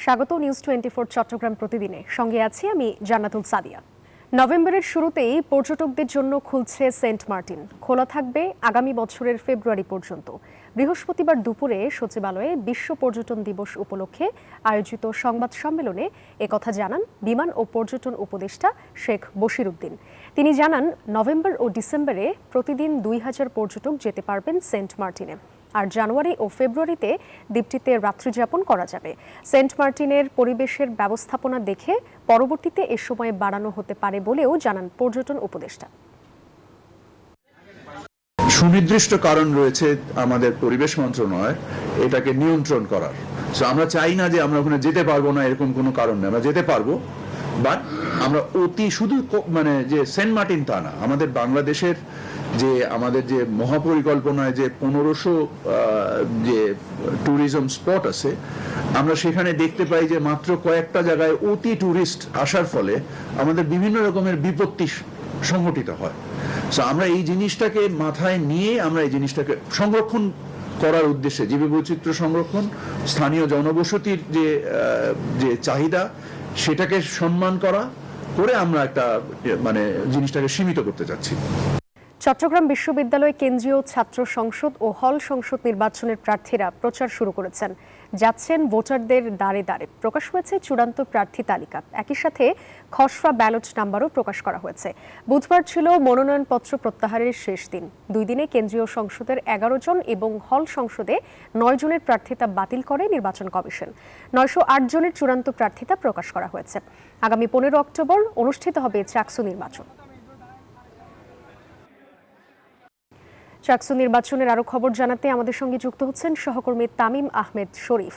স্বাগত নিউজ 24 চট্টগ্রাম প্রতিদিনে। সঙ্গে আছি আমি জান্নাতুল সাদিয়া। নভেম্বরের শুরুতেই পর্যটকদের জন্য খুলছে সেন্ট মার্টিন। খোলা থাকবে আগামী বছরের ফেব্রুয়ারি পর্যন্ত। বৃহস্পতিবার দুপুরে সচিবালয়ে বিশ্ব পর্যটন দিবস উপলক্ষে আয়োজিত সংবাদ সম্মেলনে একথা জানান বিমান ও পর্যটন উপদেষ্টা শেখ বশির উদ্দিন। তিনি জানান, নভেম্বর ও ডিসেম্বরে প্রতিদিন 2000 পর্যটক যেতে পারবেন সেন্ট মার্টিনে। আর জানুয়ারি ও ফেব্রুয়ারিতে দ্বীপটিতে রাত্রিযাপন করা যাবে। সেন্ট মার্টিনের পরিবেশের ব্যবস্থাপনা দেখে পরবর্তীতে এ সময় বাড়ানো হতে পারে বলেও জানান পর্যটন উপদেষ্টা। সুনির্দিষ্ট কারণ রয়েছে আমাদের পরিবেশ মন্ত্রণালয় এটাকে নিয়ন্ত্রণ করার। আমরা চাই না যে আমরা ওখানে যেতে পারবো না, এরকম কোনো কারণ নেই। আমরা যেতে পারবো, বাট আমরা শুধু যে সেন্ট মার্টিন তা না, আমাদের বাংলাদেশের আমাদের যে মহাপরিকল্পনায় যে 1500 যে ট্যুরিজম স্পট আছে, আমরা সেখানে দেখতে পাই যে মাত্র কয়েকটা জায়গায় ট্যুরিস্ট আসার ফলে আমাদের বিভিন্ন রকমের বিপত্তি সংঘটিত হয়। আমরা এই জিনিসটাকে মাথায় নিয়ে আমরা এই জিনিসটাকে সংরক্ষণ করার উদ্দেশ্যে, জীববৈচিত্র্য সংরক্ষণ, স্থানীয় জনবসতির যে চাহিদা সেটাকে সম্মান করে আমরা একটা জিনিসটাকে সীমিত করতে চাচ্ছি। চট্টগ্রাম বিশ্ববিদ্যালয় কেন্দ্রীয় ছাত্র সংসদ ও হল সংসদ নির্বাচনের প্রার্থীরা প্রচার শুরু করেছেন। যাচ্ছেন ভোটারদের দ্বারে দ্বারে। প্রকাশ হয়েছে চূড়ান্ত প্রার্থী তালিকা। একই সাথে খসড়া ব্যালট নাম্বারও প্রকাশ করা হয়েছে। বুধবার ছিল মনোনয়নপত্র প্রত্যাহারের শেষ দিন। 2 দিনে কেন্দ্রীয় সংসদের 11 জন এবং হল সংসদে 9 জনের প্রার্থিতা বাতিল করে নির্বাচন কমিশন। 908 জনের চূড়ান্ত প্রার্থিতা প্রকাশ করা হয়েছে। আগামী 15 অক্টোবর অনুষ্ঠিত হবে চাকসু নির্বাচন। চাকসু নির্বাচনের আরো খবর জানাতে আমাদের সঙ্গে যুক্ত হচ্ছেন সহকর্মী তামিম আহমেদ শরীফ।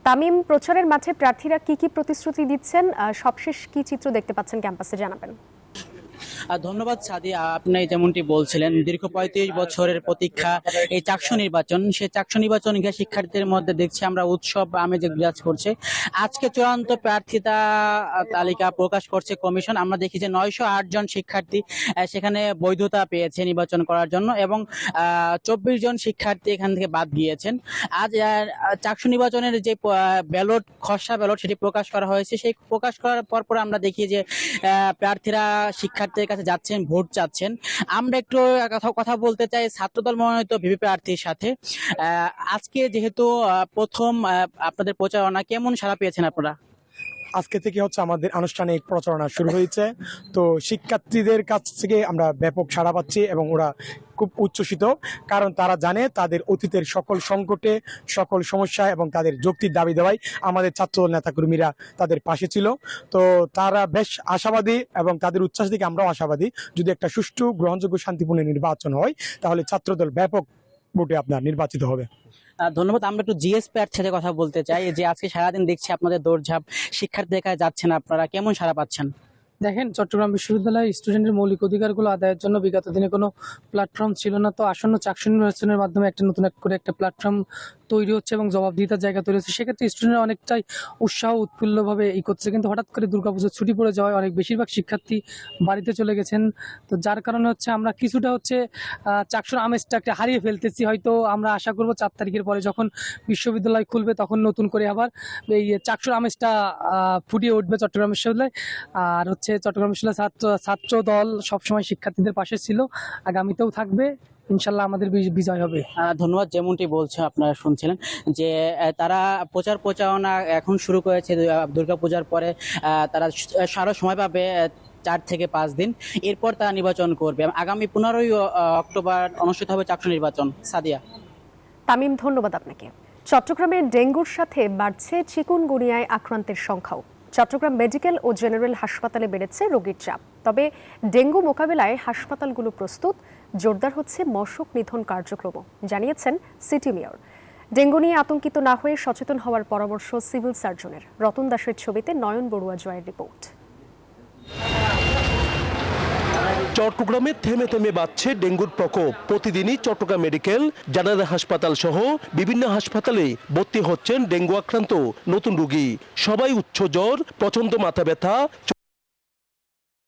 তামিম, প্রচারের মাঠে প্রার্থীরা কি কি প্রতিশ্রুতি দিচ্ছেন, সবশেষ কি চিত্র দেখতে পাচ্ছেন ক্যাম্পাসে জানাবেন। ধন্যবাদ সাদিয়া, আপনি যেমনটি বলছিলেন দীর্ঘ 35 বছরের প্রতীক্ষা এই চাকসু নির্বাচন। সেই চাকসু নির্বাচন ঘিরে শিক্ষার্থীদের মধ্যে দেখছি আমরা উৎসব আমেজ বিরাজ করছে। আজকে চূড়ান্ত প্রার্থিতা তালিকা প্রকাশ করছে কমিশন। আমরা দেখি যে 908 জন শিক্ষার্থী সেখানে বৈধতা পেয়েছে নির্বাচন করার জন্য এবং 24 জন শিক্ষার্থী এখান থেকে বাদ গিয়েছেন। আজ চাকসু নির্বাচনের যে ব্যালট, খসড়া ব্যালট, সেটি প্রকাশ করা হয়েছে। সেই প্রকাশ করার পর আমরা দেখি যে প্রার্থীরা শিক্ষার্থীদের কাছে যাচ্ছেন, ভোট চাচ্ছেন। আমরা একটু কথা বলতে চাই ছাত্রদল মনোনীত ভিপি প্রার্থীর সাথে। আজকে যেহেতু প্রথম আপনাদের প্রচারণা, কেমন সাড়া পেয়েছেন আপনারা? আজকে থেকে আমাদের আনুষ্ঠানিক প্রচারণা শুরু হয়েছে। তো শিক্ষার্থীদের কাছ থেকে আমরা ব্যাপক সাড়া পাচ্ছি এবং ওরা খুব উচ্ছ্বসিত, কারণ তারা জানে তাদের অতীতের সকল সংকটে, সকল সমস্যা এবং তাদের যৌক্তিক দাবি দেওয়ায় আমাদের ছাত্রদল নেতাকর্মীরা তাদের পাশে ছিল। তো তারা বেশ আশাবাদী এবং তাদের উচ্ছ্বাস থেকে আমরাও আশাবাদী। যদি একটা সুষ্ঠু, গ্রহণযোগ্য, শান্তিপূর্ণ নির্বাচন হয় তাহলে ছাত্রদল ব্যাপক ভোটে নির্বাচিত হবে। ধন্যবাদ। আমরা একটু জিএস প্যাট সাথে কথা বলতে চাই যে আজকে সারাদিন দেখছি আপনাদের দৌড়ঝাঁপ, শিক্ষার্থীদের কাছে যাচ্ছেন, আপনারা কেমন সাড়া পাচ্ছেন? দেখেন, চট্টগ্রাম বিশ্ববিদ্যালয়ে স্টুডেন্টের মৌলিক অধিকারগুলো আদায়ের জন্য বিগত দিনে কোনো প্ল্যাটফর্ম ছিল না। তো আসন্ন চাকসু নির্বাচনের মাধ্যমে নতুন করে একটা প্ল্যাটফর্ম তৈরি হচ্ছে এবং জবাবদিহিতার জায়গা তৈরি হচ্ছে। সেক্ষেত্রে স্টুডেন্টরা অনেকটাই উৎসাহ উৎফুল্লভাবে করছে। কিন্তু হঠাৎ করে দুর্গাপুজোর ছুটি পড়ে যাওয়ায় বেশিরভাগ শিক্ষার্থী বাড়িতে চলে গেছেন। তো যার কারণে আমরা কিছুটা চাকসুর আমেজটা একটা হারিয়ে ফেলতেছি। হয়তো আমরা আশা করব 4 তারিখের পরে যখন বিশ্ববিদ্যালয় খুলবে তখন নতুন করে আবার এই চাকসুর আমেজটা ফুটিয়ে উঠবে চট্টগ্রাম বিশ্ববিদ্যালয়। আর চট্টগ্রাম বিশ্ববিদ্যালয় ছাত্র দল সবসময় শিক্ষার্থীদের পাশে ছিল, আগামীতেও থাকবে। ইনশাল্লাহ আমাদের বিজয় হবে। ধন্যবাদ। যেমনটি বলছে, আপনারা শুনছিলেন যে তারা প্রচারণা এখন শুরু করেছে। দুর্গাপূজার পরে তারা আরো সময় পাবে 4 থেকে 5 দিন, এরপর তারা নির্বাচন করবে। আগামী 15 অক্টোবর অনুষ্ঠিত হবে চাকসু নির্বাচন। সাদিয়া। তামিম, ধন্যবাদ আপনাকে। চট্টগ্রামে ডেঙ্গুর সাথে বাড়ছে চিকুনগুনিয়ায় আক্রান্তের সংখ্যাও। চট্টগ্রাম মেডিকেল ও জেনারেল হাসপাতালে বেড়েছে রোগীর চাপ। তবে ডেঙ্গু মোকাবিলায় হাসপাতালগুলো প্রস্তুত। জোরদার হচ্ছে মশক নিধন কার্যক্রমও, জানিয়েছেন সিটি মেয়র। ডেঙ্গু নিয়ে আতঙ্কিত না হয়ে সচেতন হওয়ার পরামর্শ সিভিল সার্জনের। রতন দাসের ছবিতে নয়ন বড়ুয়া জয়ের রিপোর্ট। চট্টগ্রামে থেমে থেমে বাড়ছে ডেঙ্গুর প্রকোপ। প্রতিদিনই চট্টগ্রাম মেডিকেল, জেনারেল হাসপাতাল সহ বিভিন্ন হাসপাতালে ভর্তি হচ্ছেন ডেঙ্গু আক্রান্ত নতুন রোগী। সবাই উচ্চ জ্বর, প্রচন্ড মাথা ব্যথা,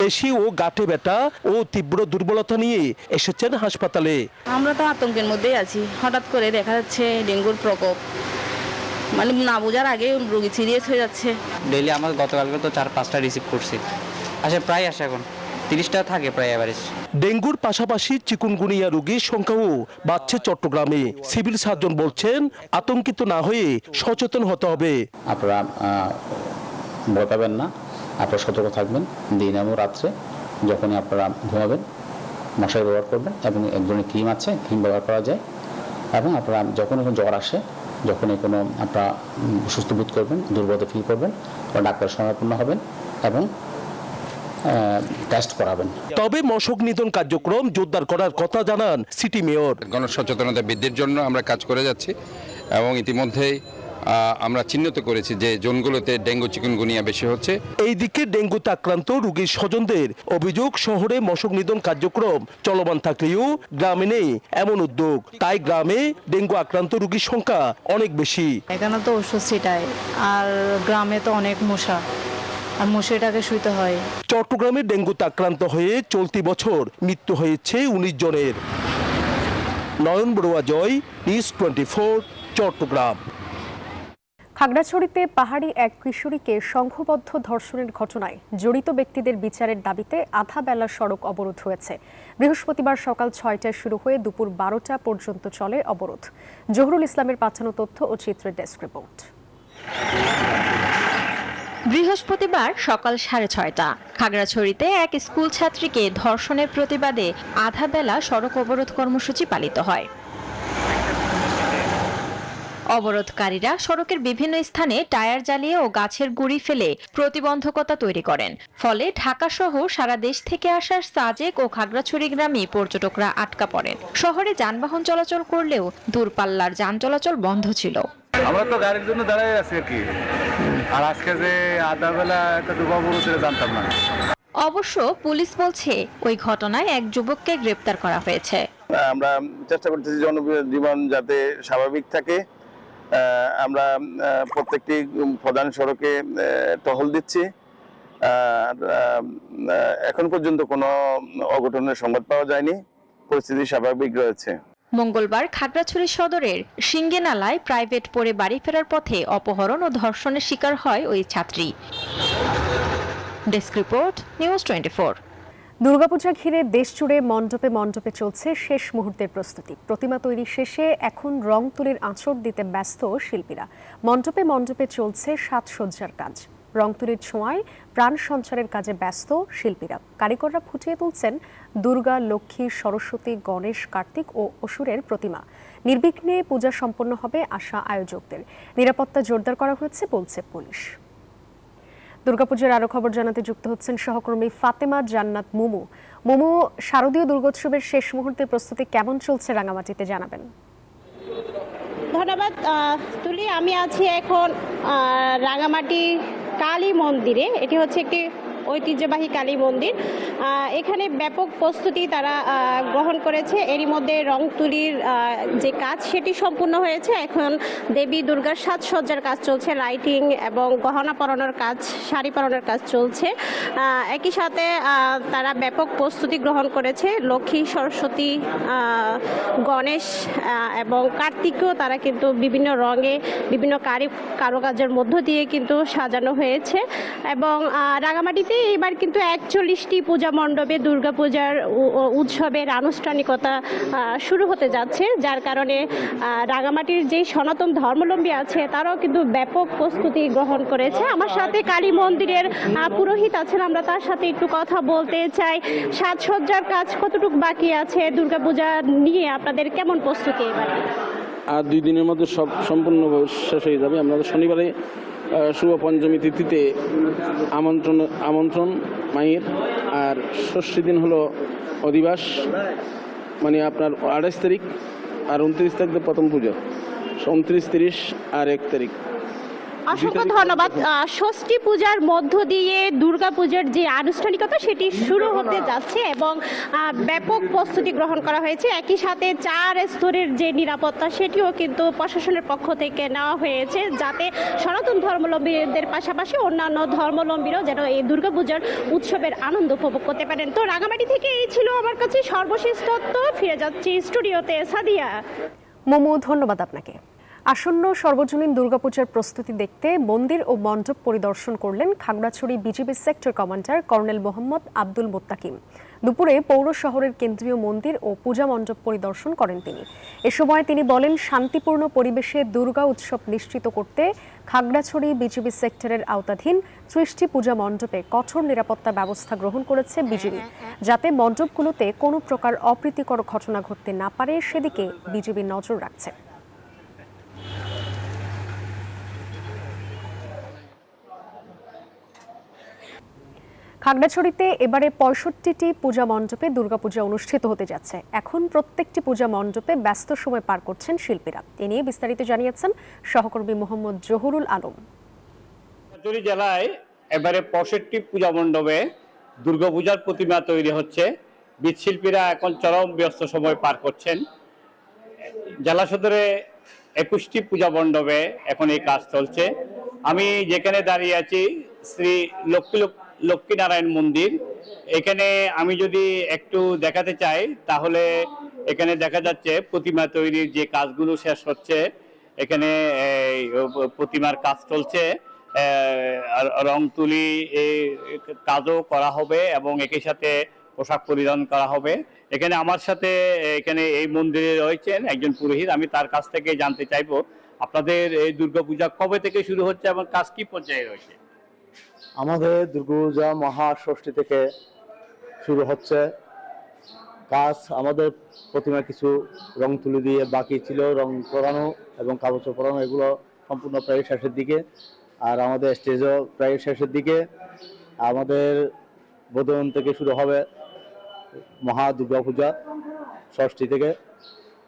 পেশি ও গাঁটে ব্যথা ও তীব্র দুর্বলতা নিয়ে এসেছেন হাসপাতালে। আমরা তো আতঙ্কের মধ্যেই আছি। হঠাৎ করে দেখা যাচ্ছে ডেঙ্গুর প্রকোপ, মানে না বোঝার আগে রোগী সিরিয়াস হয়ে যাচ্ছে। ডেইলি আমার গতকালকে তো 4-5টা রিসিভ করছি, প্রায় আসে এখন 30টা থাকে প্রায় এভারেজ। ডেঙ্গুর পাশাপাশি চিকুনগুনিয়া রোগীর সংখ্যাও বাড়ছে চট্টগ্রামে। সিভিল সার্জন বলছেন, আতঙ্কিত না হয়ে সচেতন হতে হবে। আপনারা ভয় না, আপনারা সতর্ক থাকবেন। দিন এবং রাত্রে যখনই আপনারা ঘুমাবেন মশারি ব্যবহার করবেন, এবং এক ধরনের ক্রিম আছে, ক্রিম ব্যবহার করা যায়। এবং আপনারা যখনই কোনো জ্বর আসে, যখনই কোনো আপনারা সুস্থ বোধ করবেন, দুর্বলতা ফিল করবেন, ডাক্তারের শরণাপন্ন হবেন এবং টেস্ট করাবেন। তবে মশক নিধন কার্যক্রম জোরদার করার কথা জানান সিটি মেয়র। গণসচেতনতা বৃদ্ধির জন্য আমরা কাজ করে যাচ্ছি এবং ইতিমধ্যেই আমরা চিহ্নিত করেছি যে জোনগুলোতে ডেঙ্গু চিকুনগুনিয়া বেশি হচ্ছে। এইদিকে ডেঙ্গুতে আক্রান্ত রোগীর স্বজনদের অভিযোগ, শহরে মশক নিধন কার্যক্রম চলমান থাকলেও গ্রামে নেই এমন উদ্যোগ। তাই গ্রামে ডেঙ্গু আক্রান্ত রোগীর সংখ্যা অনেক বেশি। এখানে তো ওষুধ ছিটায়, আর গ্রামে তো অনেক মশা, আর মশাটাকে শুইতে হয়। চট্টগ্রামে ডেঙ্গুতে আক্রান্ত হয়ে চলতি বছর মৃত্যু হয়েছে 19 জনের। নয়ন বড়ুয়া জয়, নিউজ 24, চট্টগ্রাম। খাগড়াছড়িতে পাহাড়ি এক কিশোরীকে সংঘবদ্ধ ধর্ষণের ঘটনায় জড়িত ব্যক্তিদের বিচারের দাবিতে আধা বেলা সড়ক অবরোধ হয়েছে। বৃহস্পতিবার সকাল 6টায় শুরু হয়ে দুপুর 12টা পর্যন্ত চলে অবরোধ। জহুরুল ইসলামের পাঠানো তথ্য ও চিত্রের ডেস্ক রিপোর্ট। বৃহস্পতিবার সকাল 6:30 খাগড়াছড়িতে এক স্কুল ছাত্রীকে ধর্ষণের প্রতিবাদে আধা বেলা সড়ক অবরোধ কর্মসূচি পালিত হয়। অবরোধকারীরা সড়কের বিভিন্ন স্থানে টায়ার জ্বালিয়ে ও গাছের গুঁড়ি ফেলে প্রতিবন্ধকতা তৈরি করেন। ফলে ঢাকা সহ সারা দেশ থেকে আসা সাজেক ও খাগড়াছড়ি গ্রামে পর্যটকরা আটকা পড়েন। শহরে যানবাহন চলাচল করলেও দূরপাল্লার যান চলাচল বন্ধ ছিল। আমরা তো গাড়ির জন্য দাঁড়াই আছি আর কি, আর আজকে যে আধা বেলা একটা অবরোধ জানতাম না। অবশ্য পুলিশ বলছে ওই ঘটনায় এক যুবককে গ্রেপ্তার করা হয়েছে। আমরা চেষ্টা করতেছি জনজীবন যাতে স্বাভাবিক থাকে। আমরা প্রত্যেকটি প্রধান সড়কে টহল দিচ্ছি। এখন পর্যন্ত কোনো অঘটনের সংবাদ পাওয়া যায়নি, পরিস্থিতি স্বাভাবিক রয়েছে। মঙ্গলবার খাগড়াছড়ি সদরের সিঙ্গেনালায় প্রাইভেট পড়ে বাড়ি ফেরার পথে অপহরণ ও ধর্ষণের শিকার হয় ওই ছাত্রী। Desk report, news 24। দুর্গাপূজা ঘিরে দেশ জুড়ে মণ্ডপে মণ্ডপে চলছে শেষ মুহূর্তের প্রস্তুতি। প্রতিমা তৈরি শেষে এখন রং তুলির আঁচড় দিতে ব্যস্ত শিল্পীরা। মণ্ডপে মণ্ডপে চলছে সাজসজ্জার কাজ। রং তুলির ছোঁয়ায় প্রাণ সঞ্চারের কাজে ব্যস্ত শিল্পীরা। কারিগররা ফুটিয়ে তুলছেন দুর্গা, লক্ষ্মী, সরস্বতী, গণেশ, কার্তিক ও অসুরের প্রতিমা। নির্বিঘ্নে পূজা সম্পন্ন হবে আশা আয়োজকদের। নিরাপত্তা জোরদার করা হয়েছে বলছে পুলিশ। দুর্গাপূজার আরো খবর জানাতে যুক্ত হচ্ছেন সহকর্মী ফাতেমা জান্নাত মুমু। মুমু, শারদীয় দুর্গোৎসবের শেষ মুহূর্তের প্রস্তুতি কেমন চলছে রাঙামাটিতে জানাবেন। ধন্যবাদ তুলি। আমি আছি এখন রাঙামাটি কালী মন্দিরে। এটি হচ্ছে একটি ঐতিহ্যবাহী কালী মন্দির। এখানে ব্যাপক প্রস্তুতি তারা গ্রহণ করেছে। এরই মধ্যে রং তুলির যে কাজ সেটি সম্পূর্ণ হয়েছে। এখন দেবী দুর্গার সাজসজ্জার কাজ চলছে, লাইটিং এবং গহনা পরানোর কাজ, শাড়ি পরানোর কাজ চলছে। একই সাথে তারা ব্যাপক প্রস্তুতি গ্রহণ করেছে। লক্ষ্মী, সরস্বতী, গণেশ এবং কার্তিককেও তারা কিন্তু বিভিন্ন রঙে বিভিন্ন কারুকাজের মধ্য দিয়ে কিন্তু সাজানো হয়েছে। এবং রাঙামাটিতে এবার কিন্তু 41টি পূজা মণ্ডপে দুর্গাপূজার উৎসবের আনুষ্ঠানিকতা শুরু হতে যাচ্ছে, যার কারণে রাঙামাটির যে সনাতন ধর্মাবলম্বী আছে তারাও কিন্তু ব্যাপক প্রস্তুতি গ্রহণ করেছে। আমার সাথে কালী মন্দিরের পুরোহিত আছেন, আমরা তার সাথে একটু কথা বলতে চাই। সাজসজ্জার কাজ কতটুকু বাকি আছে? দুর্গাপূজা নিয়ে আপনাদের কেমন প্রস্তুতি এবার? আর 2 দিনের মধ্যে সব সম্পূর্ণ শেষ হয়ে যাবে। আমরা শনিবারে শুভ পঞ্চমী তিথিতে আমন্ত্রণ মায়ের, আর ষষ্ঠী দিন হলো অধিবাস, মানে আপনার 28 তারিখ, আর 29 তারিখ প্রথম পুজো, 29, 30 আর 1 তারিখ। অসংখ্য ধন্যবাদ। ষষ্ঠী পূজার মধ্য দিয়ে দুর্গাপূজার যে আনুষ্ঠানিকতা সেটি শুরু হতে যাচ্ছে এবং ব্যাপক প্রস্তুতি গ্রহণ করা হয়েছে। একই সাথে 4 স্তরের যে নিরাপত্তা সেটিও কিন্তু প্রশাসনের পক্ষ থেকে নেওয়া হয়েছে, যাতে সনাতন ধর্মাবলম্বীদের পাশাপাশি অন্যান্য ধর্মাবলম্বীরাও যেন এই দুর্গাপূজার উৎসবের আনন্দ উপভোগ করতে পারেন। তো রাঙামাটি থেকে এই ছিল আমার কাছে সর্বশেষ তথ্য। ফিরে যাচ্ছি স্টুডিওতে। সাদিয়া। মোমো, ধন্যবাদ আপনাকে। আসন্ন সর্বজনীন দুর্গাপূজার প্রস্তুতি দেখতে মন্দির ও মণ্ডপ পরিদর্শন করলেন Khagrachari BGB sector commander colonel Mohammad Abdul Mottakim. দুপুরে পৌর শহরের কেন্দ্রীয় মন্দির ও পূজা মণ্ডপ পরিদর্শন করেন তিনি। এ সময় তিনি বলেন, শান্তিপূর্ণ পরিবেশে দুর্গা উৎসব নিশ্চিত করতে খাগড়াছড়ি বিজিবি সেক্টরের আওতাধীন ৩০টি পূজা মণ্ডপে কঠোর নিরাপত্তা ব্যবস্থা গ্রহণ করেছে বিজিবি, যাতে মণ্ডপগুলোতে কোনো প্রকার অপ্রীতিকর ঘটনা ঘটতে না পারে সেদিকে বিজিবি নজর রাখছে। খাগড়াছড়িতে এবারে ৬৫টি পূজা মণ্ডপে দুর্গাপূজা অনুষ্ঠিত হতে যাচ্ছে। এখন প্রত্যেকটি পূজা মণ্ডপে ব্যস্ত সময় পার করছেন শিল্পীরা। এ নিয়ে বিস্তারিত জানিয়েছেন সহকর্মী মোহাম্মদ জহুরুল আলম। খাগড়াছড়ি জেলায় এবারে ৬৫টি পূজা মণ্ডপে দুর্গাপূজার প্রতিমা তৈরি হচ্ছে। মৃৎশিল্পীরা এখন চরম ব্যস্ত সময় পার করছেন। জেলা সদরে ২১টি পূজা মণ্ডপে এখন এই কাজ চলছে। আমি যেখানে দাঁড়িয়ে আছি শ্রী লক্ষ্মীনারায়ণ মন্দির, এখানে আমি যদি একটু দেখাতে চাই তাহলে এখানে দেখা যাচ্ছে প্রতিমা তৈরির যে কাজগুলো শেষ হচ্ছে। এখানে প্রতিমার কাজ চলছে, রং তুলি কাজও করা হবে এবং একই সাথে পোশাক পরিধান করা হবে। এখানে আমার সাথে এখানে এই মন্দিরে রয়েছেন একজন পুরোহিত। আমি তার কাছ থেকে জানতে চাইবো আপনাদের এই দুর্গাপূজা কবে থেকে শুরু হচ্ছে এবং কাজ কি পর্যায়ে রয়েছে? আমাদের দুর্গাপূজা মহাষষ্ঠী থেকে শুরু হচ্ছে কাজ। আমাদের প্রতিমা কিছু রং তুলি দিয়ে বাকি ছিল, রং করানো এবং কাগজ পরানো, এগুলো সম্পূর্ণ প্রায় শেষের দিকে। আর আমাদের স্টেজও প্রায় শেষের দিকে। আমাদের বোধন থেকে শুরু হবে মহা দুর্গাপূজা ষষ্ঠী থেকে।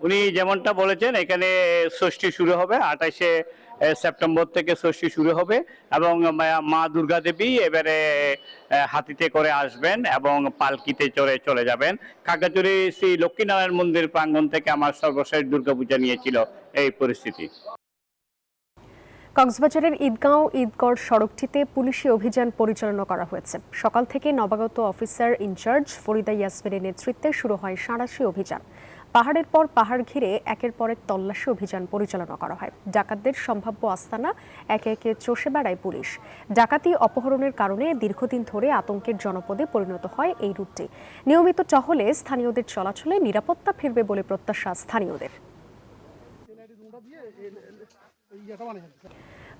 উনি যেমনটা বলেছেন এখানে ষষ্ঠী শুরু হবে, ২৮শে সেপ্টেম্বর থেকে ষষ্ঠী শুরু হবে এবং মা দুর্গা দেবী এবারে হাতিতে করে আসবেন এবং পালকিতে চড়ে চলে যাবেন। খাগড়াছড়ি শ্রী লক্ষ্মীনারায়ণ মন্দির প্রাঙ্গণ থেকে আমার সর্বশেষ দুর্গাপূজা নিয়েছিল এই পরিস্থিতি। কক্সবাজারের ঈদগড় সড়কটিতে পুলিশি অভিযান পরিচালনা করা হয়েছে। সকাল থেকে নবাগত অফিসার ইনচার্জ ফরিদা ইয়াসমিনের নেতৃত্বে শুরু হয় সাঁড়াশি অভিযান। পাহাড়ের পর পাহাড় ঘিরে একের পর এক তল্লাশি অভিযান পরিচালনা করা হয়। ডাকাতদের সম্ভাব্য আস্তানা একে একে চষে বেড়ায় পুলিশ। ডাকাতি অপহরণের কারণে দীর্ঘদিন ধরে আতঙ্কের জনপদে পরিণত হয় এই রুটটি। নিয়মিত টহলে স্থানীয়দের চলাচলে নিরাপত্তা ফিরবে বলে প্রত্যাশা স্থানীয়দের।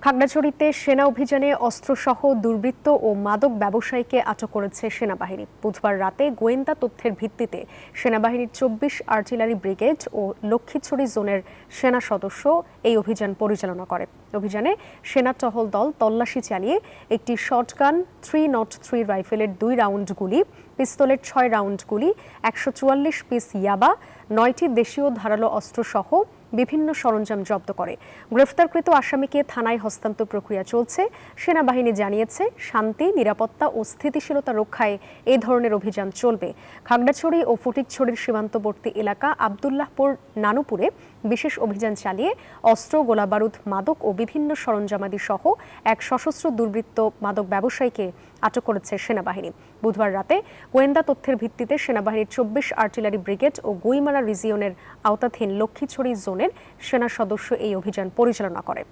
খাগড়াছড়িতে সেনা অভিযানে অস্ত্রসহ দুর্বৃত্ত ও মাদক ব্যবসায়ীকে আটক করেছে সেনাবাহিনী। বুধবার রাতে গোয়েন্দা তথ্যের ভিত্তিতে সেনাবাহিনীর ২৪ আর্টিলারি ব্রিগেড ও লক্ষ্মীছড়ি জোনের সেনা সদস্য এই অভিযান পরিচালনা করে। অভিযানে সেনা টহল দল তল্লাশি চালিয়ে একটি শটগান, 303 রাইফেলের 2 রাউন্ড গুলি, পিস্তলের 6 রাউন্ড গুলি, ১৪৪ পিস ইয়াবা, 9টি দেশীয় ধারালো অস্ত্রসহ বিভিন্ন সরঞ্জাম জব্দ করে। গ্রেফতারকৃত আসামিকে থানায় হস্তান্তর প্রক্রিয়া চলছে। সেনাবাহিনী জানিয়েছে, শান্তি, নিরাপত্তা ও স্থিতিশীলতা রক্ষায় এ ধরনের অভিযান চলবে। খাগড়াছড়ি ও ফটিকছড়ির সীমান্তবর্তী এলাকা আব্দুল্লাহপুর নানুপুরে বিশেষ অভিযান চালিয়ে অস্ত্র, গোলাবারুদ, মাদক ও বিভিন্ন সরঞ্জামাদি সহ এক সশস্ত্র দুর্বৃত্ত মাদক ব্যবসায়ীকে আটক করেছে সেনাবাহিনী। বুধবার রাতে গোয়েন্দা তথ্যের ভিত্তিতে সেনাবাহিনীর ২৪ আর্টিলারি ব্রিগেড ও গুইমারা রিজিয়নের আওতাধীন লক্ষ্মীছড়ি জোনের সেনা সদস্য এই অভিযান পরিচালনা করে।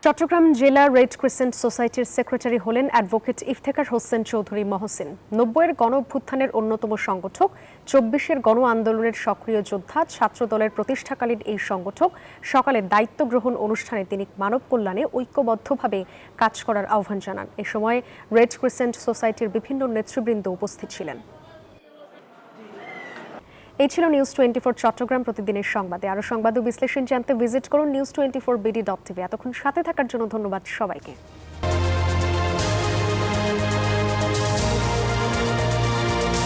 চট্টগ্রাম জেলা রেড ক্রিসেন্ট সোসাইটির সেক্রেটারি হলেন অ্যাডভোকেট ইফতেখার হোসেন চৌধুরী মহসিন। ৯০-এর গণ অভ্যুত্থানের অন্যতম সংগঠক, ২৪-এর গণ আন্দোলনের সক্রিয় যোদ্ধা, ছাত্রদলের প্রতিষ্ঠাকালীন এই সংগঠক সকালে দায়িত্ব গ্রহণ অনুষ্ঠানে তিনি মানব কল্যাণে ঐক্যবদ্ধভাবে কাজ করার আহ্বান জানান। এ সময় রেড ক্রিসেন্ট সোসাইটির বিভিন্ন নেতৃবৃন্দ উপস্থিত ছিলেন। এই ছিল নিউজ 24 চট্টগ্রাম প্রতিদিনের সংবাদে। আরও সংবাদ ও বিশ্লেষণ জানতে ভিজিট করুন news24bd.tv। এতক্ষণ সাথে থাকার জন্য ধন্যবাদ সবাইকে।